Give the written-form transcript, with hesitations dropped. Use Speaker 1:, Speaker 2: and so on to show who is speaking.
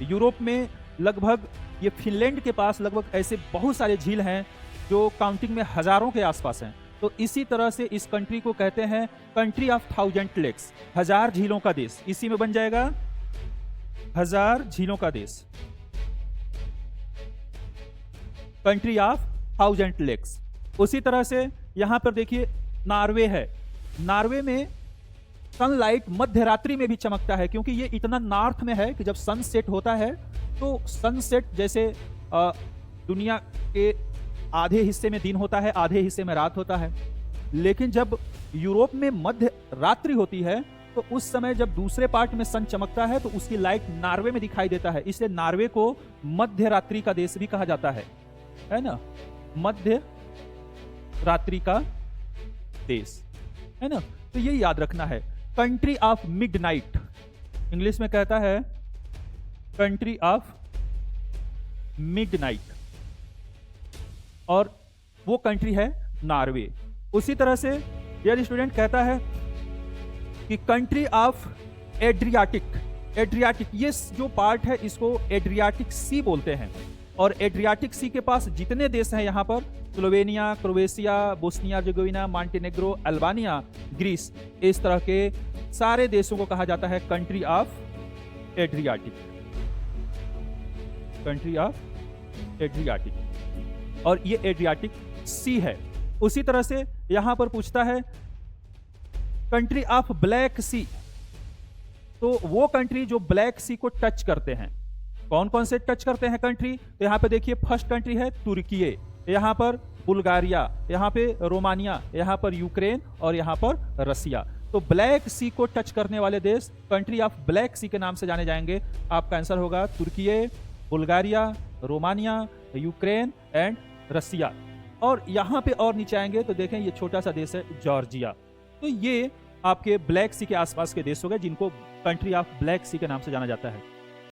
Speaker 1: Europe में लगभग ये फिनलैंड के पास लगभग ऐसे बहुत सारे झील हैं जो काउंटिंग में हजारों के आसपास हैं। तो इसी तरह से इस कंट्री को कहते हैं कंट्री ऑफ 1000 लेक्स, 1000 झीलों का देश। इसी में बन जाएगा 1000 झीलों का देश, कंट्री ऑफ 1000 लेक्स। उसी तरह से यहां पर देखिए नॉर्वे है। नॉर्वे में सनलाइट मध्य रात्रि में भी चमकता है, क्योंकि ये इतना नॉर्थ में है कि जब सनसेट होता है तो सनसेट जैसे दुनिया के आधे हिस्से में दिन होता है, आधे हिस्से में रात होता है, लेकिन जब यूरोप में मध्य रात्रि होती है तो उस समय जब दूसरे पार्ट में सन चमकता है तो उसकी लाइट नॉर्वे में दिखाई देता है। इसलिए नॉर्वे को मध्य रात्रि का देश भी कहा जाता है ना, मध्य रात्रि का देश, है ना। तो ये याद रखना है। कंट्री ऑफ मिडनाइट, इंग्लिश में कहता है कंट्री ऑफ मिडनाइट, और वो कंट्री है नॉर्वे। उसी तरह से यदि स्टूडेंट कहता है कि कंट्री ऑफ एड्रियाटिक, एड्रियाटिक ये जो पार्ट है इसको एड्रियाटिक सी बोलते हैं, और एड्रियाटिक सी के पास जितने देश हैं यहाँ पर Slovenia, Croatia, Bosnia Herzegovina, Montenegro, Albania, Greece, इस तरह के सारे देशों को कहा जाता है country of Adriatic, country of Adriatic, और ये एड्रियाटिक सी है। उसी तरह से यहां पर पूछता है कंट्री ऑफ ब्लैक सी, तो वो कंट्री जो ब्लैक सी को टच करते हैं, कौन कौन से टच करते हैं कंट्री, तो यहां पे देखिए फर्स्ट कंट्री है तुर्की, यहां पर बुल्गारिया, यहां पे रोमानिया, यहां पर यूक्रेन और यहां पर रसिया। तो ब्लैक सी को टच करने वाले देश कंट्री ऑफ ब्लैक सी के नाम से जाने जाएंगे। आपका आंसर होगा तुर्की, Bulgaria, Romania, Ukraine and Russia. और यहां पे और नीचे आएंगे तो देखें ये छोटा सा देश है जॉर्जिया। तो ये आपके ब्लैक सी के आसपास के देश हो गए जिनको कंट्री ऑफ ब्लैक सी के नाम से जाना जाता है।